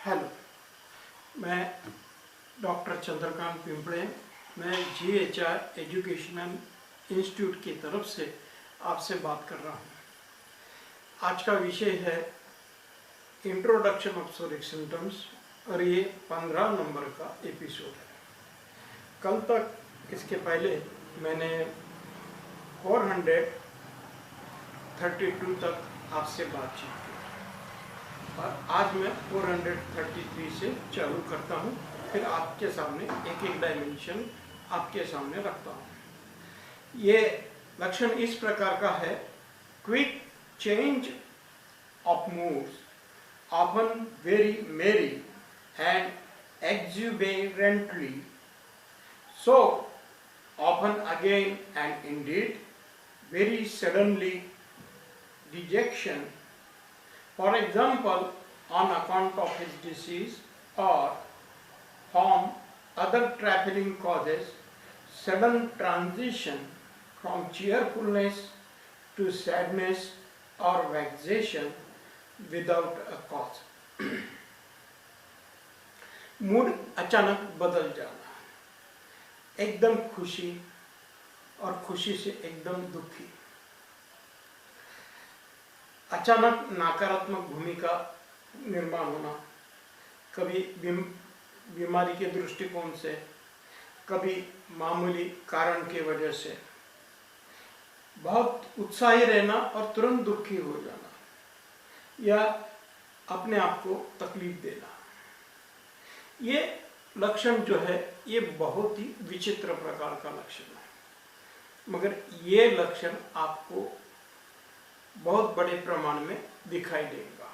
Hello, मैं doctor Chandrakant पिंपड़े। मैं GHR educational institute की तरफ से आपसे बात कर रहा हूँ। आज का विषय है इंट्रोडक्शन ऑफ सोरिक सिम्टम्स और ये 15 नंबर का एपिसोड है। कल तक इसके पहले मैंने 432 तक आपसे बातचीत की और आज मैं 433 से चालू करता हूँ। फिर आपके सामने एक एक डायमेंशन आपके सामने रखता हूँ। ये लक्षण इस प्रकार का है: quick change of moods, often very merry and exuberantly, so often again and indeed very suddenly dejection, for example on account of his disease or from other trifling causes, sudden transition from cheerfulness to sadness or vexation without a cause. Mood अचानक बदल जाना, एकदम खुशी और खुशी से एकदम दुखी, अचानक नकारात्मक भूमिका निर्माण होना, कभी बीमारी के दृष्टिकोण से, कभी मामूली कारण के वजह से, बहुत उत्साही रहना और तुरंत दुखी हो जाना या अपने आप को तकलीफ देना। ये लक्षण जो है ये बहुत ही विचित्र प्रकार का लक्षण है, मगर ये लक्षण आपको बहुत बड़े प्रमाण में दिखाई देगा।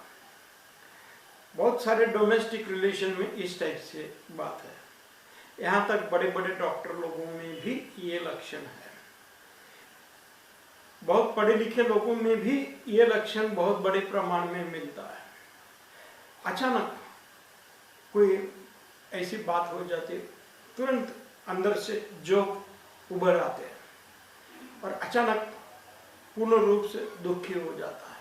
बहुत सारे डोमेस्टिक रिलेशन में इस टाइप से बात है। यहाँ तक बड़े बड़े डॉक्टर लोगों में भी ये लक्षण है। बहुत पढ़े लिखे लोगों में भी ये लक्षण बहुत बड़े प्रमाण में मिलता है। अचानक कोई ऐसी बात हो जाती है, तुरंत अंदर से जोक उभर आते हैं और अचानक पूर्ण रूप से दुखी हो जाता है।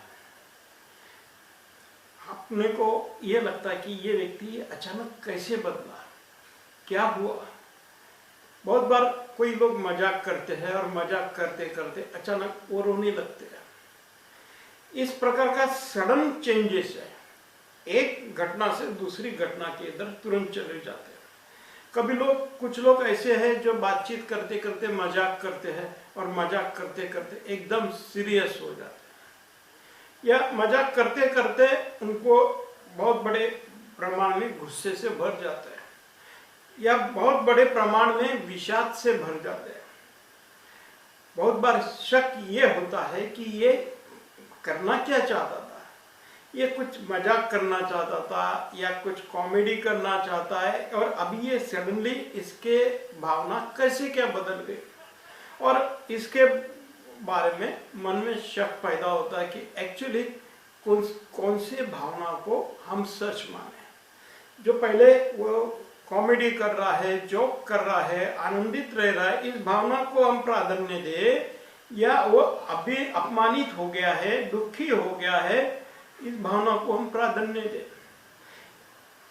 अपने को ये लगता है कि ये व्यक्ति अचानक कैसे बदला, क्या हुआ। बहुत बार कोई लोग मजाक करते हैं और मजाक करते करते अचानक वो रोने लगते हैं। इस प्रकार का सडन चेंजेस है, एक घटना से दूसरी घटना के इधर तुरंत चले जाते हैं। कभी कुछ लोग ऐसे हैं जो बातचीत करते करते मजाक करते हैं और मजाक करते करते एकदम सीरियस हो जाते हैं, या मजाक करते करते उनको बहुत बड़े प्रमाण में गुस्से से भर जाता है या बहुत बड़े प्रमाण में विषाद से भर जाते हैं। बहुत बार शक ये होता है कि ये करना क्या चाहता था, ये कुछ मजाक करना चाहता था या कुछ कॉमेडी करना चाहता है, और अभी ये सडनली इसके भावना कैसे क्या बदल गई, और इसके बारे में मन में शक पैदा होता है कि एक्चुअली कौन से भावना को हम सच माने। जो पहले वो कॉमेडी कर रहा है, जोक कर रहा है, आनंदित रह रहा है, इस भावना को हम प्राधान्य दे, या वो अभी अपमानित हो गया है, दुखी हो गया है, इस भावना को हम प्राधान्य दे।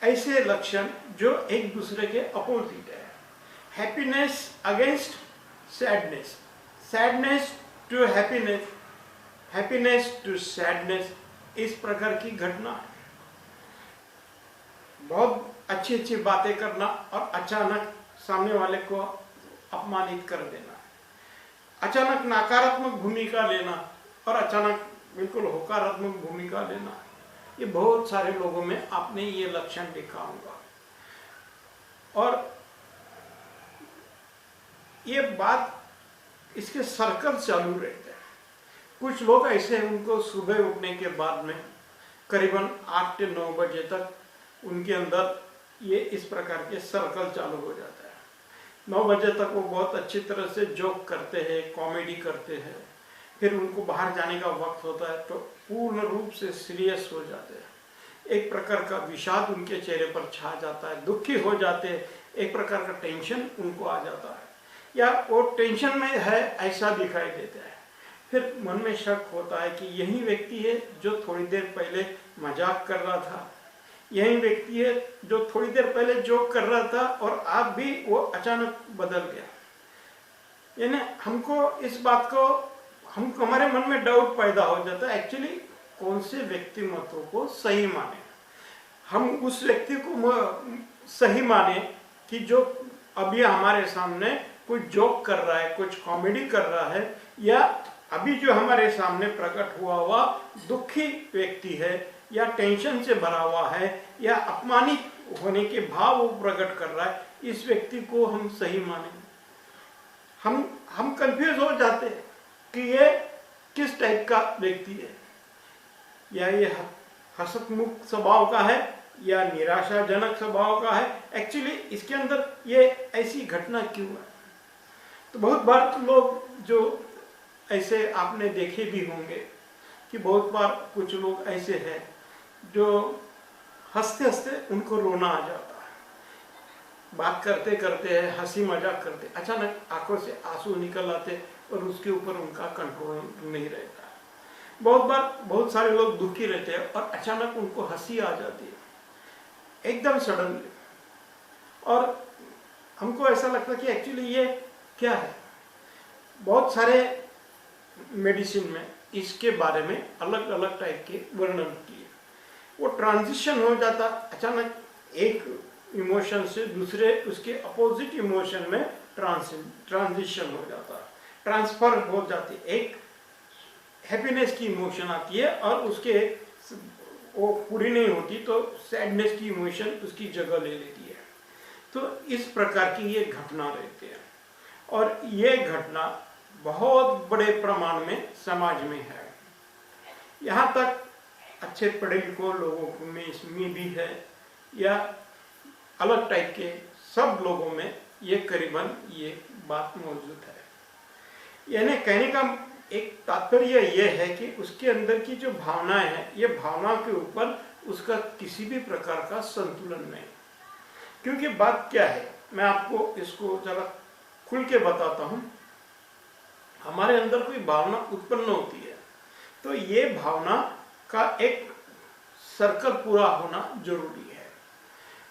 ऐसे लक्षण जो एक दूसरे के अपोजिट है। Happiness against sadness, sadness to happiness, happiness to sadness, इस प्रकार की घटना है। बहुत अच्छी अच्छी बातें करना और अचानक सामने वाले को अपमानित कर देना, अचानक नकारात्मक भूमिका लेना और अचानक बिल्कुल होकारात्मक भूमिका लेना, ये बहुत सारे लोगों में आपने ये लक्षण देखा होगा। और ये बात, इसके सर्कल चालू रहते हैं। कुछ लोग ऐसे हैं, उनको सुबह उठने के बाद में करीबन 8 से 9 बजे तक उनके अंदर ये इस प्रकार के सर्कल चालू हो जाता है। 9 बजे तक वो बहुत अच्छी तरह से जोक करते हैं, कॉमेडी करते हैं। फिर उनको बाहर जाने का वक्त होता है तो पूर्ण रूप से सीरियस हो जाते हैं। एक प्रकार का विषाद उनके चेहरे पर छा जाता है, दुखी हो जाते हैं, एक प्रकार का टेंशन उनको आ जाता है, या वो टेंशन में है ऐसा दिखाई देता है। फिर मन में शक होता है कि यही व्यक्ति है जो थोड़ी देर पहले मजाक कर रहा था, यही व्यक्ति है जो थोड़ी देर पहले जोक कर रहा था और आप भी वो अचानक बदल गया। यानी हमको इस बात को हमारे मन में डाउट पैदा हो जाता है एक्चुअली कौन से व्यक्तिमत्व को सही माने। हम उस व्यक्ति को सही माने कि जो अभी हमारे सामने कुछ जोक कर रहा है, कुछ कॉमेडी कर रहा है, या अभी जो हमारे सामने प्रकट हुआ दुखी व्यक्ति है, या टेंशन से भरा हुआ है, या अपमानित होने के भाव वो प्रकट कर रहा है, इस व्यक्ति को हम सही माने। हम कंफ्यूज हो जाते हैं कि ये किस टाइप का व्यक्ति है, या ये हसमुख स्वभाव का है या निराशाजनक स्वभाव का है। एक्चुअली इसके अंदर ये ऐसी घटना क्यों है? तो बहुत बार तो लोग जो ऐसे आपने देखे भी होंगे कि बहुत बार कुछ लोग ऐसे हैं जो हंसते हंसते उनको रोना आ जाता है, बात करते करते है हंसी मजाक करते अचानक आंखों से आंसू निकल आते और उसके ऊपर उनका कंट्रोल नहीं रहता। बहुत बार बहुत सारे लोग दुखी रहते हैं और अचानक उनको हंसी आ जाती है एकदम सडनली, और हमको ऐसा लगता है कि एक्चुअली ये क्या है। बहुत सारे मेडिसिन में इसके बारे में अलग अलग टाइप के वर्णन किए। वो ट्रांजिशन हो जाता अचानक एक इमोशन से दूसरे उसके अपोजिट इमोशन में ट्रांजिशन हो जाता, ट्रांसफर हो जाती। एक हैप्पीनेस की इमोशन आती है और उसके वो पूरी नहीं होती तो सैडनेस की इमोशन उसकी जगह ले लेती है। तो इस प्रकार की ये घटना रहती है, और ये घटना बहुत बड़े प्रमाण में समाज में है। यहाँ तक अच्छे पढ़े लिखे लोगों में इसमें भी है, या अलग टाइप के सब लोगों में ये करीबन ये बात मौजूद है। यानी कहने का एक तात्पर्य यह है कि उसके अंदर की जो भावनाएं हैं, ये भावना के ऊपर उसका किसी भी प्रकार का संतुलन नहीं। क्योंकि बात क्या है, मैं आपको इसको जरा खुल के बताता हूँ। हमारे अंदर कोई भावना उत्पन्न होती है तो ये भावना का एक सर्कल पूरा होना जरूरी है।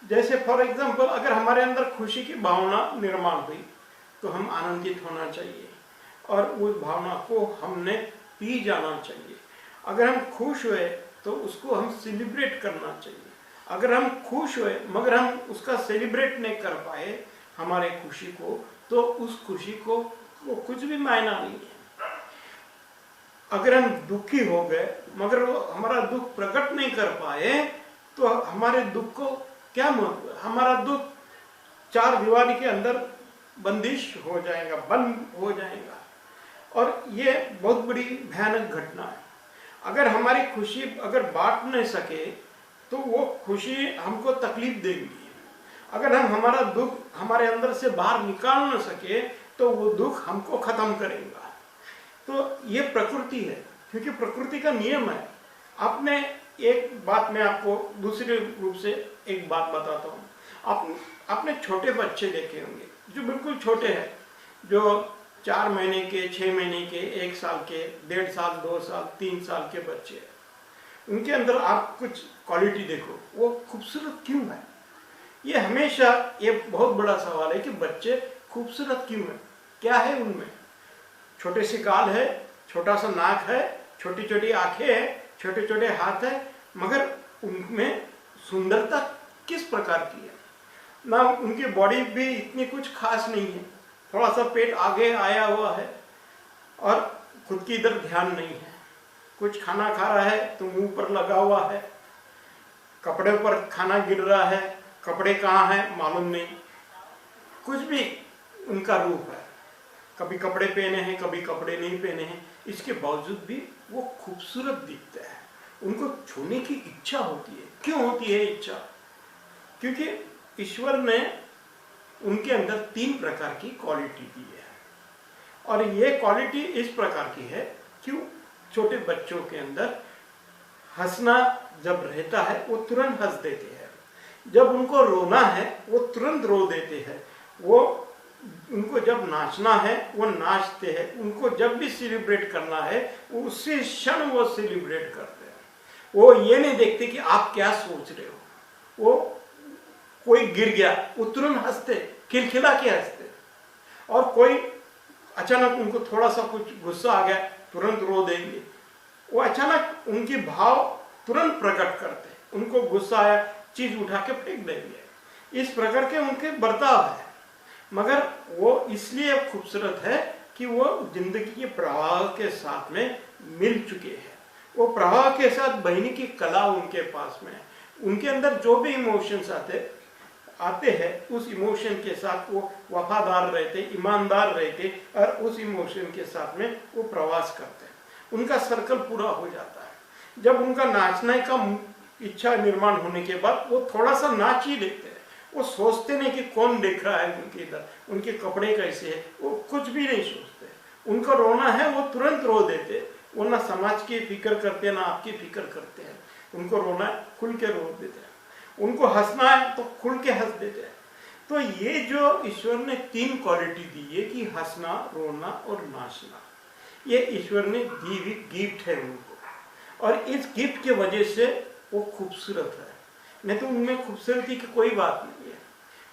जैसे फॉर एग्जाम्पल अगर हमारे अंदर खुशी की भावना निर्माण हुई तो हम आनंदित होना चाहिए और उस भावना को हमने पी जाना चाहिए। अगर हम खुश हुए तो उसको हम सेलिब्रेट करना चाहिए। अगर हम खुश हुए मगर हम उसका सेलिब्रेट नहीं कर पाए हमारे खुशी को, तो उस खुशी को वो कुछ भी मायना नहीं है। अगर हम दुखी हो गए मगर वो हमारा दुख प्रकट नहीं कर पाए तो हमारे दुख को क्या महत्व है? हमारा दुख चार दीवारी के अंदर बंदिश हो जाएगा, बंद हो जाएगा, और ये बहुत बड़ी भयानक घटना है। अगर हमारी खुशी अगर बांट नहीं सके तो वो खुशी हमको तकलीफ देगी। अगर हम हमारा दुख हमारे अंदर से बाहर निकाल न सके तो वो दुख हमको खत्म करेगा। तो ये प्रकृति है, क्योंकि प्रकृति का नियम है। आपने एक बात मैं आपको दूसरे रूप से एक बात बताता हूँ। आपने छोटे बच्चे देखे होंगे जो बिल्कुल छोटे हैं, जो 4 महीने के, 6 महीने के, 1 साल के, 1.5 साल, 2 साल, 3 साल के बच्चे हैं। उनके अंदर आप कुछ क्वालिटी देखो, वो खूबसूरत क्यों है? ये हमेशा ये बहुत बड़ा सवाल है कि बच्चे खूबसूरत क्यों है, क्या है उनमें? छोटे से गाल है, छोटा सा नाक है, छोटी छोटी आंखें हैं, छोटे छोटे हाथ है, मगर उनमें सुंदरता किस प्रकार की है? ना उनकी बॉडी भी इतनी कुछ खास नहीं है, थोड़ा सा पेट आगे आया हुआ है और खुद की इधर ध्यान नहीं है। कुछ खाना खा रहा है तो मुंह पर लगा हुआ है, कपड़े पर खाना गिर रहा है, कपड़े कहाँ हैं मालूम नहीं, कुछ भी उनका रूप है। कभी कपड़े पहने हैं, कभी कपड़े नहीं पहने हैं, इसके बावजूद भी वो खूबसूरत दिखते हैं। उनको छूने की इच्छा होती है। क्यों होती है इच्छा? क्योंकि ईश्वर ने उनके अंदर 3 प्रकार की क्वालिटी दी है, और ये क्वालिटी इस प्रकार की है कि छोटे बच्चों के अंदर हंसना जब रहता है वो तुरंत हंस देते हैं, जब उनको रोना है वो तुरंत रो देते हैं, वो उनको जब नाचना है वो नाचते हैं, उनको जब भी सेलिब्रेट करना है वो उसी क्षण वो सेलिब्रेट करते हैं। वो ये नहीं देखते कि आप क्या सोच रहे हो, वो कोई गिर गया वो तुरंत हंसते, खिलखिला के हंसते, और कोई अचानक उनको थोड़ा सा कुछ गुस्सा आ गया तुरंत रो देंगे। वो अचानक उनके भाव तुरंत प्रकट करते, उनको गुस्सा आया चीज उठा के फेंक देंगे। इस प्रकार के उनके बर्ताव है, मगर वो इसलिए खूबसूरत है कि वो जिंदगी के प्रवाह के साथ में मिल चुके हैं। वो प्रवाह के साथ बहने की कला उनके पास में है। उनके अंदर जो भी इमोशंस आते हैं उस इमोशन के साथ वो वफादार रहते, ईमानदार रहते, और उस इमोशन के साथ में वो प्रवास करते हैं। उनका सर्कल पूरा हो जाता है। जब उनका नाचने का इच्छा निर्माण होने के बाद वो थोड़ा सा नाच ही लेते हैं। वो सोचते नहीं कि कौन देख रहा है उनके इधर, उनके कपड़े कैसे है, वो कुछ भी नहीं सोचते। उनका रोना है वो तुरंत रो देते, वो ना समाज की फिक्र करते ना आपकी फिक्र करते हैं। उनको रोना है खुल के रो देते हैं, उनको हंसना है तो खुल के हंस देते हैं। तो ये जो ईश्वर ने 3 क्वालिटी दी है कि हंसना, रोना और नाचना, ये ईश्वर ने दी हुई गिफ्ट है उनको, और इस गिफ्ट के वजह से वो खूबसूरत है। नहीं तो उनमें खूबसूरती की कोई बात नहीं है।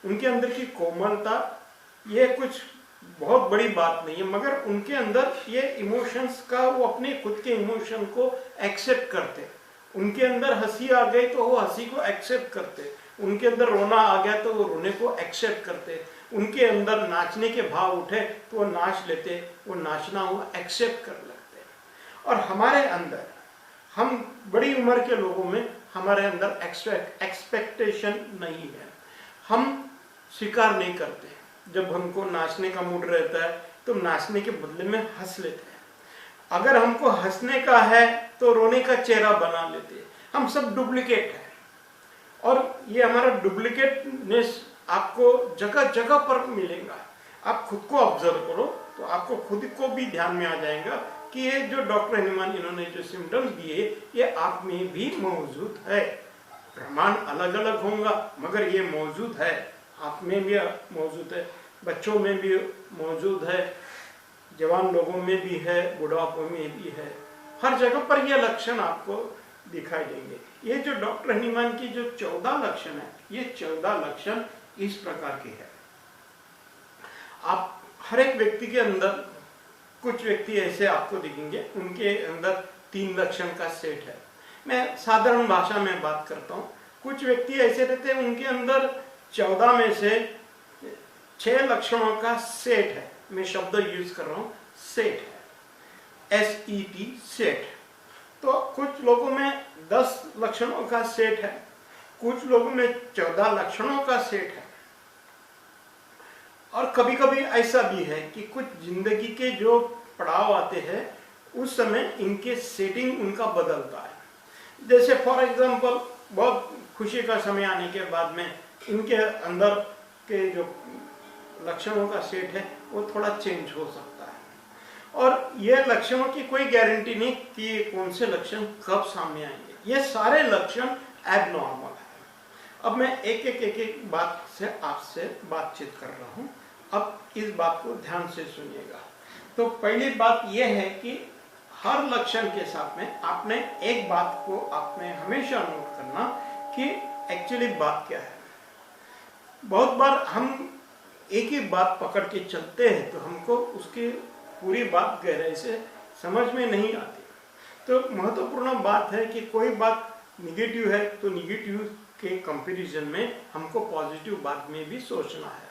उनके अंदर की कोमलता ये कुछ बहुत बड़ी बात नहीं है, मगर उनके अंदर ये इमोशंस का, वो अपने खुद के इमोशन को एक्सेप्ट करते। उनके अंदर हंसी आ गई तो वो हंसी को एक्सेप्ट करते, उनके अंदर रोना आ गया तो वो रोने को एक्सेप्ट करते, उनके अंदर नाचने के भाव उठे तो वो नाच लेते, वो नाचना वो एक्सेप्ट कर लगते। और हमारे अंदर, हम बड़ी उम्र के लोगों में हमारे अंदर एक्सपेक्टेशन नहीं है, हम स्वीकार नहीं करते। जब हमको नाचने का मूड रहता है तो नाचने के बदले में हंस लेते हैं। अगर हमको हंसने का है तो रोने का चेहरा बना लेते हैं। हम सब डुप्लीकेट हैं, और ये हमारा डुप्लीकेटनेस आपको जगह जगह पर मिलेगा। आप खुद को ऑब्जर्व करो तो आपको खुद को भी ध्यान में आ जाएगा कि ये जो डॉक्टर हनीमान इन्होंने जो सिम्टम्स दिए ये आप में भी मौजूद है। प्रमाण अलग अलग होगा मगर ये मौजूद है, आप में भी मौजूद है, बच्चों में भी मौजूद है, जवान लोगों में भी है, बुढ़ापों में भी है। हर जगह पर ये लक्षण आपको दिखाई देंगे। ये जो डॉक्टर हनीमान की जो 14 लक्षण है, ये 14 लक्षण इस प्रकार के हैं। आप हर एक व्यक्ति के अंदर, कुछ व्यक्ति ऐसे आपको दिखेंगे उनके अंदर 3 लक्षण का सेट है। मैं साधारण भाषा में बात करता हूँ। कुछ व्यक्ति ऐसे रहते हैं उनके अंदर 14 में से 6 लक्षणों का सेट है। मैं शब्द यूज कर रहा हूँ, सेट है, SET, सेट। तो कुछ लोगों में 10 लक्षणों का सेट है, कुछ लोगों में 14 लक्षणों का सेट है। और कभी कभी ऐसा भी है कि कुछ जिंदगी के जो पड़ाव आते हैं उस समय इनके सेटिंग उनका बदलता है। जैसे फॉर एग्जांपल बहुत खुशी का समय आने के बाद में इनके अंदर के जो लक्षणों का सेट है वो थोड़ा चेंज हो सकता है। और ये लक्षणों की कोई गारंटी नहीं कि कौन से लक्षण कब सामने आएंगे। ये सारे लक्षण एबनॉर्मल है। अब मैं एक एक बात से आपसे बातचीत कर रहा हूँ। अब इस बात को ध्यान से सुनिएगा। तो पहली बात यह है कि हर लक्षण के साथ में आपने एक बात को आपने हमेशा नोट करना कि एक्चुअली बात क्या है। बहुत बार हम एक ही बात पकड़ के चलते हैं तो हमको उसकी पूरी बात गहराई से समझ में नहीं आती। तो महत्वपूर्ण बात है कि कोई बात निगेटिव है तो निगेटिव के कंपैरिजन में हमको पॉजिटिव बात में भी सोचना है।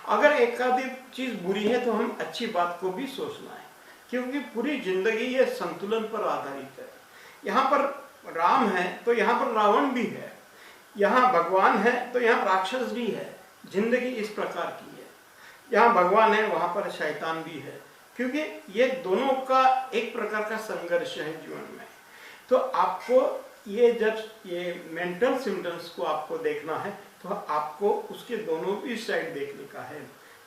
अगर एक आधी चीज बुरी है तो हम अच्छी बात को भी सोचना है, क्योंकि पूरी जिंदगी ये संतुलन पर आधारित है। यहाँ पर राम है तो यहाँ पर रावण भी है, यहाँ भगवान है तो यहाँ राक्षस भी है। जिंदगी इस प्रकार की है, यहाँ भगवान है वहां पर शैतान भी है, क्योंकि ये दोनों का एक प्रकार का संघर्ष है जीवन में। तो आपको ये जब ये मेंटल सिम्टम्स को आपको देखना है तो आपको उसके दोनों भी साइड देखने का है।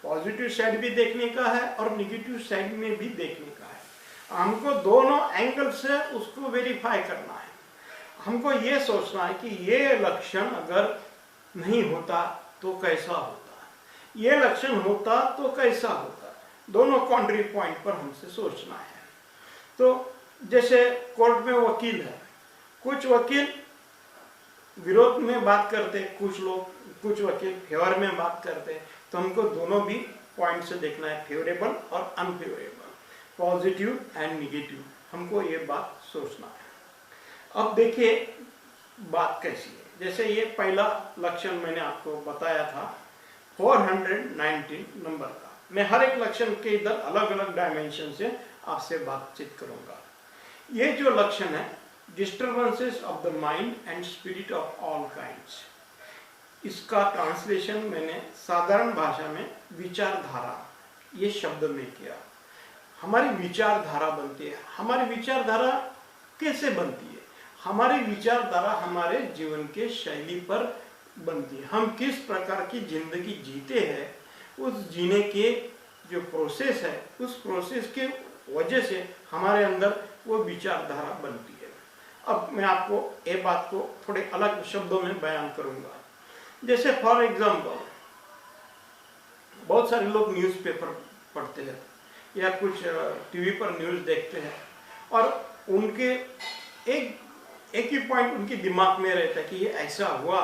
पॉजिटिव साइड भी देखने का है और निगेटिव साइड में भी देखने का है। हमको दोनों एंगल से उसको वेरीफाई करना है। हमको ये सोचना है कि ये लक्षण अगर नहीं होता तो कैसा होता, ये लक्षण होता तो कैसा होता। दोनों कॉन्ट्री पॉइंट पर हमसे सोचना है। तो जैसे कोर्ट में वकील है, कुछ वकील विरोध में बात करते, कुछ लोग, कुछ वकील फेवर में बात करते, तो हमको दोनों भी पॉइंट से देखना है, फेवरेबल और अनफेवरेबल, पॉजिटिव एंड निगेटिव, हमको ये बात सोचना है। अब देखिए बात कैसी है। जैसे ये पहला लक्षण मैंने आपको बताया था 419 नंबर का। मैं हर एक लक्षण के इधर अलग अलग डायमेंशन से आपसे बातचीत करूंगा। ये जो लक्षण है, disturbances of the mind and spirit of all kinds, इसका ट्रांसलेशन मैंने साधारण भाषा में विचारधारा ये शब्द में किया। हमारी विचारधारा बनती है। हमारी विचारधारा कैसे बनती है? हमारी विचारधारा हमारे जीवन के शैली पर बनती है। हम किस प्रकार की जिंदगी जीते हैं, उस जीने के जो प्रोसेस है, उस प्रोसेस के वजह से हमारे अंदर वो विचारधारा बनती है। अब मैं आपको ये बात को थोड़े अलग शब्दों में बयान करूंगा। जैसे फॉर एग्जाम्पल, बहुत सारे लोग न्यूज़पेपर पढ़ते हैं या कुछ टीवी पर न्यूज़ देखते हैं, और उनके एक ही पॉइंट उनके दिमाग में रहता है कि ये ऐसा हुआ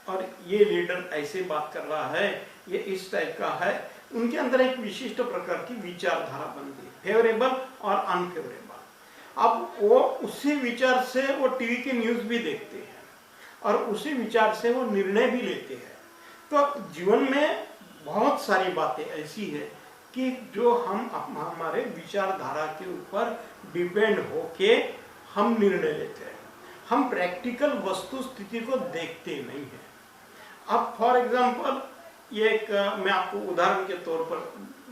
और ये लीडर ऐसे बात कर रहा है, ये इस टाइप का है। उनके अंदर एक विशिष्ट प्रकार की विचारधारा बनती है, फेवरेबल और अनफेवरेबल। अब वो उसी विचार से वो टीवी की न्यूज़ भी देखते हैं और उसी विचार से वो निर्णय भी लेते हैं। तो जीवन में बहुत सारी बातें ऐसी है कि जो हम हमारे विचारधारा के ऊपर डिपेंड होके हम निर्णय लेते हैं। हम प्रैक्टिकल वस्तु स्थिति को देखते नहीं हैं। अब फॉर एग्जांपल, ये एक मैं आपको उदाहरण के तौर पर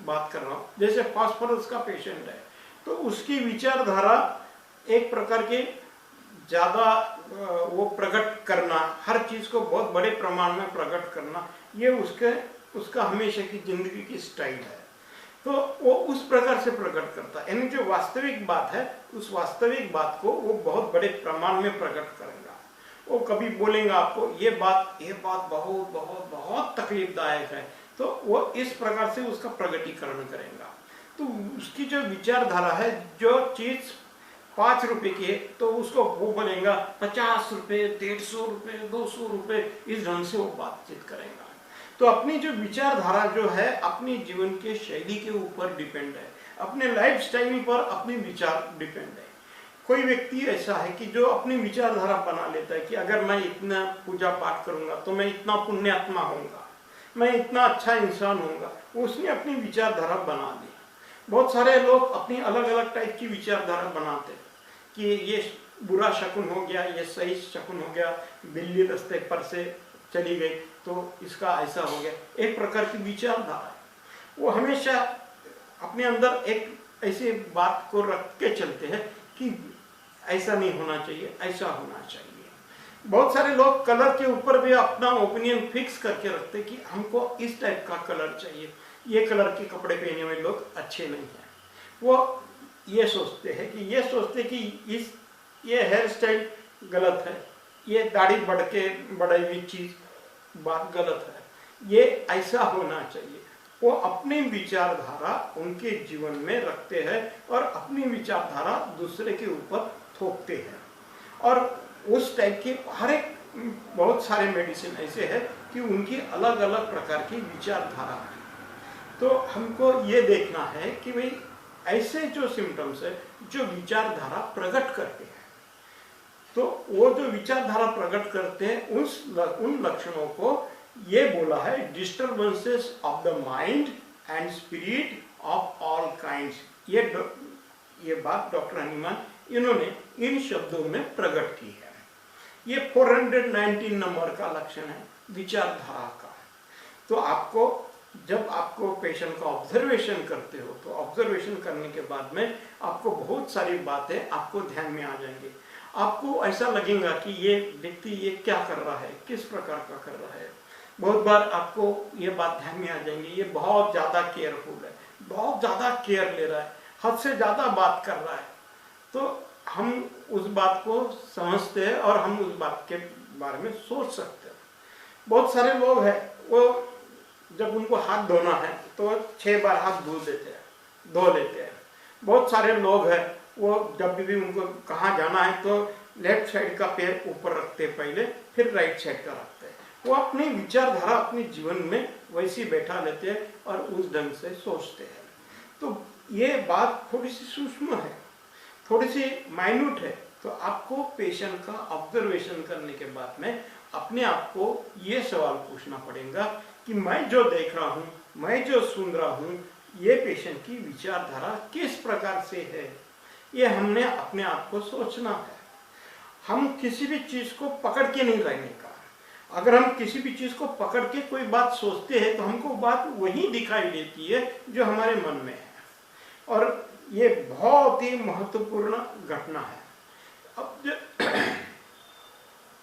बात कर रहा हूँ। जैसे फास्फोरस का पेशेंट है, तो उसकी विचारधारा एक प्रकार के ज़्यादा वो प्रकट करना, हर चीज़ को बहुत बड़े प्रमाण में प्रकट करना, ये उसका हमेशा की जिंदगी की स्टाइल है। तो वो उस प्रकार से प्रकट करता है, यानी जो वास्तविक बात है, उस वास्तविक बात को वो बहुत बड़े प्रमाण में प्रकट करेगा। वो कभी बोलेंगे आपको ये बात बहुत बहुत बहुत तकलीफदायक है, तो वो इस प्रकार से उसका प्रकटीकरण करेगा। तो उसकी जो विचारधारा है, जो चीज़ 5 रुपए की है, तो उसको वो बोलेगा 50 रुपए, 150 रुपए, 200 रुपए, इस ढंग से वो बातचीत करेगा। तो अपनी जो विचारधारा जो है, अपनी जीवन के शैली के ऊपर डिपेंड है, अपने लाइफ स्टाइल पर अपनी विचार डिपेंड है। कोई व्यक्ति ऐसा है कि जो अपनी विचारधारा बना लेता है कि अगर मैं इतना पूजा पाठ करूंगा तो मैं इतना पुण्यात्मा होऊंगा, मैं इतना अच्छा इंसान होऊंगा, उसने अपनी विचारधारा बना ली। बहुत सारे लोग अपनी अलग अलग टाइप की विचारधारा बनाते हैं कि ये बुरा शकुन हो गया, ये सही शकुन हो गया, बिल्ली रास्ते पर से चली गई तो इसका ऐसा हो गया। एक प्रकार की विचारधारा है। वो हमेशा अपने अंदर एक ऐसी बात को रख के चलते हैं कि ऐसा नहीं होना चाहिए, ऐसा होना चाहिए। बहुत सारे लोग कलर के ऊपर भी अपना ओपिनियन फिक्स करके रखते कि हमको इस टाइप का कलर चाहिए, ये कलर के कपड़े पहने हुए लोग अच्छे नहीं हैं। वो ये सोचते हैं कि ये हेयर स्टाइल गलत है, ये दाढ़ी बढ़ाई हुई चीज बात गलत है, ये ऐसा होना चाहिए। वो अपनी विचारधारा उनके जीवन में रखते हैं और अपनी विचारधारा दूसरे के ऊपर थोपते हैं। और उस टाइप के हर एक बहुत सारे मेडिसिन ऐसे हैं कि उनकी अलग अलग प्रकार की विचारधारा है। तो हमको ये देखना है कि भाई ऐसे जो सिम्टम्स है, जो विचारधारा प्रकट करते हैं, तो वो जो विचारधारा प्रकट करते हैं उन लक्षणों को ये बोला है disturbances of the mind and spirit of all kinds. ये बात डॉक्टर हनीमान इन्होंने इन शब्दों में प्रकट की है। ये 419 नंबर का लक्षण है विचारधारा का। तो जब आपको पेशेंट का ऑब्जर्वेशन करते हो, तो ऑब्जर्वेशन करने के बाद में आपको बहुत सारी बातें आपको ध्यान में आ जाएंगी। आपको ऐसा लगेगा कि ये व्यक्ति ये क्या कर रहा है, किस प्रकार का कर रहा है। बहुत बार आपको ये बात ध्यान में आ जाएंगी, ये बहुत ज़्यादा केयरफुल है, बहुत ज़्यादा केयर ले रहा है, हद से ज़्यादा बात कर रहा है। तो हम उस बात को समझते हैं और हम उस बात के बारे में सोच सकते हैं। बहुत सारे लोग हैं, वो जब उनको हाथ धोना है तो 6 बार हाथ धो लेते हैं। बहुत सारे लोग हैं, वो जब भी उनको कहाँ जाना है तो लेफ्ट साइड का पैर ऊपर रखते पहले, फिर राइट साइड का रखते हैं। वो अपनी विचारधारा अपने जीवन में वैसी बैठा लेते हैं और उस ढंग से सोचते हैं। तो ये बात थोड़ी सी सूक्ष्म है, थोड़ी सी माइन्यूट है। तो आपको पेशेंट का ऑब्जर्वेशन करने के बाद में अपने आप को ये सवाल पूछना पड़ेगा कि मैं जो देख रहा हूँ, मैं जो सुन रहा हूँ, ये पेशेंट की विचारधारा किस प्रकार से है, ये हमने अपने आप को सोचना है। हम किसी भी चीज को पकड़ के नहीं रहने का। अगर हम किसी भी चीज को पकड़ के कोई बात सोचते हैं तो हमको बात वही दिखाई देती है जो हमारे मन में है, और ये बहुत ही महत्वपूर्ण घटना है। अब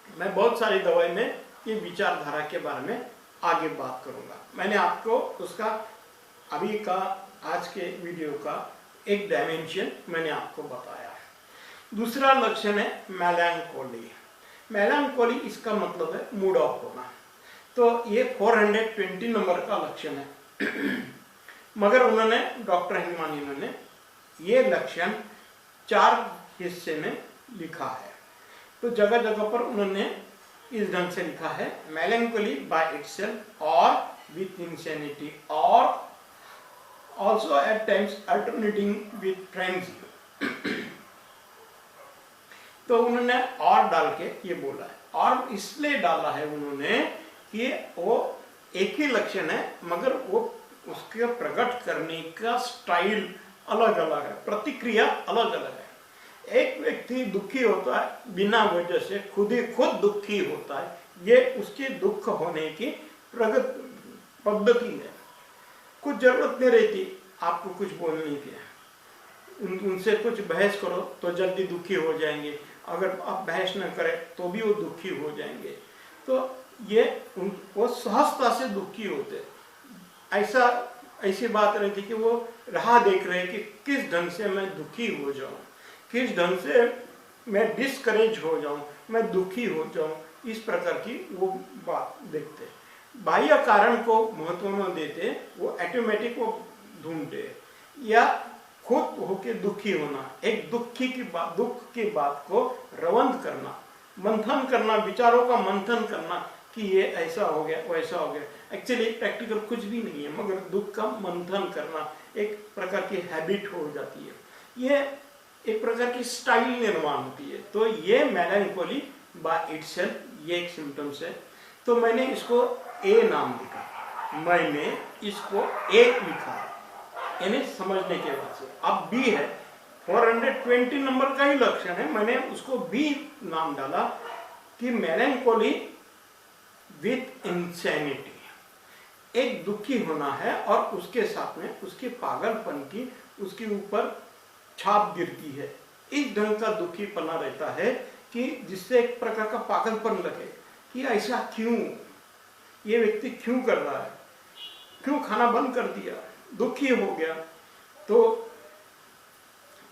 मैं बहुत सारी दवाई में ये विचारधारा के बारे में आगे बात करूंगा। मैंने आपको उसका अभी का आज के वीडियो का एक डायमेंशन मैंने आपको बताया है। दूसरा लक्षण है मेलांकोली। मेलांकोली इसका मतलब है मूड ऑफ होना। तो ये 420 नंबर का लक्षण है। मगर उन्होंने डॉक्टर हिमानी ने ये लक्षण 4 हिस्से में लिखा है। तो जगह जगह पर उन्होंने इस ढंग से लिखा है, मेलांकोली बाय इटसेल्फ और विथ इंसैनिटी और also eight times alternating with friends. तो उन्होंने और डाल के ये बोला है, और इसलिए डाला है उन्होंने कि वो एक ही लक्षण है मगर वो उसके प्रकट करने का स्टाइल अलग अलग है, प्रतिक्रिया अलग अलग है। एक व्यक्ति दुखी होता है बिना वजह से, खुद ही खुद दुखी होता है, ये उसके दुख होने की प्रगत पद्धति है। कुछ जरूरत नहीं रहती आपको कुछ बोलने की, उनसे कुछ बहस करो तो जल्दी दुखी हो जाएंगे, अगर आप बहस न करें तो भी वो दुखी हो जाएंगे। तो ये वो सहजता से दुखी होते। ऐसी बात रहती कि वो राह देख रहे कि किस ढंग से मैं दुखी हो जाऊं, किस ढंग से मैं डिस्करेज हो जाऊं, मैं दुखी हो जाऊं, इस प्रकार की वो बात देखते। बाह्य कारण को महत्व न देते, वो ऑटोमेटिक वो ढूंढते। या खुद होके दुखी होना, एक दुख की बात को रवंथ करना, मंथन करना, विचारों का मंथन करना कि ये ऐसा हो गया वैसा हो गया। एक्चुअली प्रैक्टिकल कुछ भी नहीं है, मगर दुख का मंथन करना एक प्रकार की हैबिट हो जाती है, ये एक प्रकार की स्टाइल निर्माण होती है। तो ये मेलांकोली बाय इटसेल्फ ये एक सिम्टम्स है। तो मैंने इसको ए नाम लिखा, मैंने इसको ए लिखा यानी समझने के बाद से। अब बी है, 420 नंबर का ही लक्षण है, मैंने उसको बी नाम डाला कि मेलांकोली विथ इंसैनिटी। एक दुखी होना है और उसके साथ में उसके पागलपन की उसके ऊपर छाप गिरती है। इस ढंग का दुखीपना रहता है कि जिससे एक प्रकार का पागलपन लगे कि ऐसा क्यों, ये व्यक्ति क्यों कर रहा है, क्यों खाना बंद कर दिया, दुखी हो गया, तो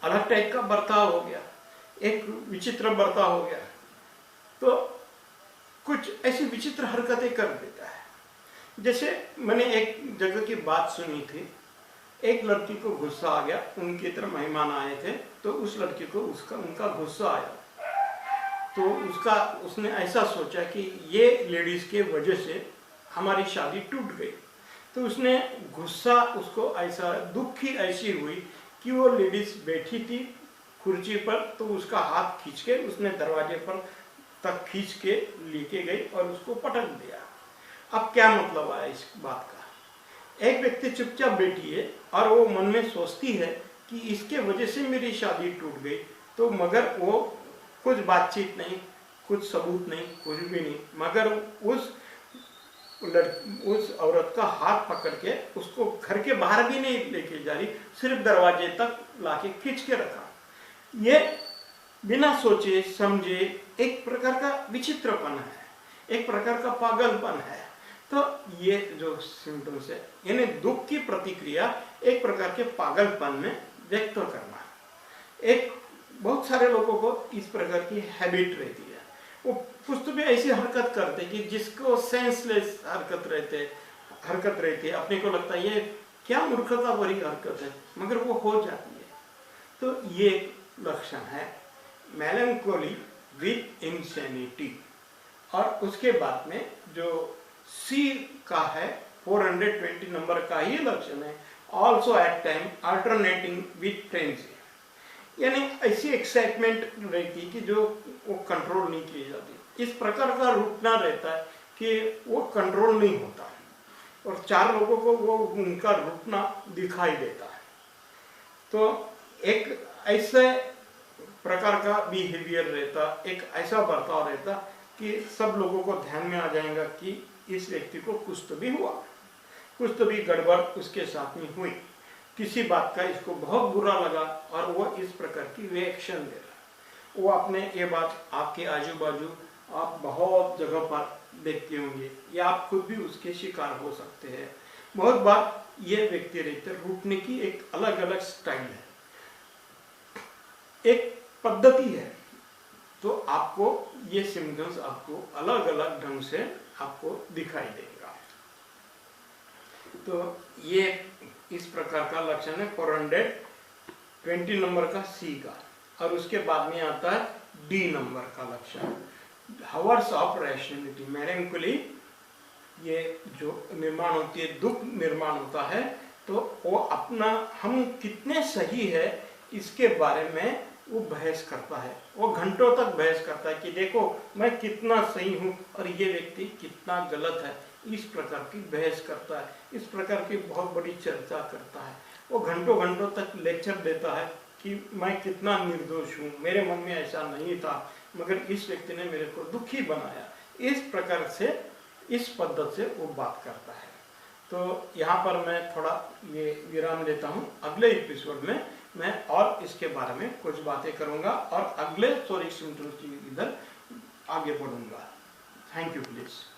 अलग टाइप का बर्ताव हो गया, एक विचित्र बर्ताव हो गया, तो कुछ ऐसी विचित्र हरकतें कर देता है। जैसे मैंने एक जगह की बात सुनी थी, एक लड़की को गुस्सा आ गया, उनकी तरफ मेहमान आए थे, तो उस लड़की को उनका गुस्सा आया। तो उसने ऐसा सोचा कि ये लेडीज के वजह से हमारी शादी टूट गई। तो उसने गुस्सा उसको ऐसा, दुखी ऐसी हुई कि वो लेडीज बैठी थी कुर्सी पर, तो उसका हाथ खींच के उसने दरवाजे पर तक खींच के लेके गई और उसको पटक दिया। अब क्या मतलब आया इस बात का? एक व्यक्ति चुपचाप बैठी है और वो मन में सोचती है कि इसके वजह से मेरी शादी टूट गई, तो मगर वो कुछ बातचीत नहीं, कुछ सबूत नहीं, कुछ भी नहीं, मगर उस औरत का हाथ पकड़ के उसको घर के बाहर भी नहीं लेके जा रही, सिर्फ दरवाजे तक लाके खींच के रखा। ये बिना सोचे समझे एक प्रकार का विचित्रपन है, एक प्रकार का पागलपन है। तो ये जो सिम्टम्स है, यानी दुख की प्रतिक्रिया एक प्रकार के पागलपन में व्यक्त करना। एक बहुत सारे लोगों को इस प्रकार की हैबिट रहती है, वो कुछ तो भी ऐसी हरकत करते कि जिसको सेंसलेस हरकत रहती है, अपने को लगता है ये क्या मूर्खता भरी हरकत है, मगर वो हो जाती है। तो ये लक्षण है मेलांकोली विथ इंसेनिटी। और उसके बाद में जो सी का है 420 नंबर का ही लक्षण है, also at time alternating with frenzy, यानी ऐसी एक्साइटमेंट रहती कि जो वो कंट्रोल नहीं की जाती। इस प्रकार का रुकना रहता है कि वो कंट्रोल नहीं होता और चार लोगों को वो उनका रुकना दिखाई देता है। तो एक ऐसे प्रकार का बिहेवियर रहता, एक ऐसा बर्ताव रहता कि सब लोगों को ध्यान में आ जाएगा कि इस व्यक्ति को कुछ तो भी हुआ, कुछ तो भी गड़बड़ उसके साथ में हुई, किसी बात का इसको बहुत बुरा लगा और वो इस प्रकार की रिएक्शन दे रहा। वो अपने ये बात आपके आजू बाजू आप बहुत जगह पर देखते होंगे या आप खुद भी उसके शिकार हो सकते हैं। बहुत बार ये व्यक्ति रहते, रूठने की एक अलग अलग स्टाइल है, एक पद्धति है। तो आपको ये सिम्टम्स आपको अलग अलग ढंग से आपको दिखाई देगा। तो ये इस प्रकार का लक्षण है 420 नंबर का सी का। और उसके बाद में आता है डी नंबर का लक्षण, हावर्स ऑफ रैशनलिटी। मेलेंकोली ये जो निर्माण होती है, दुख निर्माण होता है, तो वो अपना हम कितने सही है इसके बारे में वो बहस करता है। वो घंटों तक बहस करता है कि देखो मैं कितना सही हूँ और ये व्यक्ति कितना गलत है। इस प्रकार की बहस करता है, इस प्रकार की बहुत बड़ी चर्चा करता है। वो घंटों घंटों तक लेक्चर देता है कि मैं कितना निर्दोष हूँ, मेरे मन में ऐसा नहीं था, मगर इस व्यक्ति ने मेरे को दुखी बनाया। इस प्रकार से, इस पद्धति से वो बात करता है। तो यहाँ पर मैं थोड़ा ये विराम लेता हूँ। अगले एपिसोड में मैं और इसके बारे में कुछ बातें करूँगा और अगले सोरिक सिम्टम्स की इधर आगे बढ़ूँगा। Thank you please.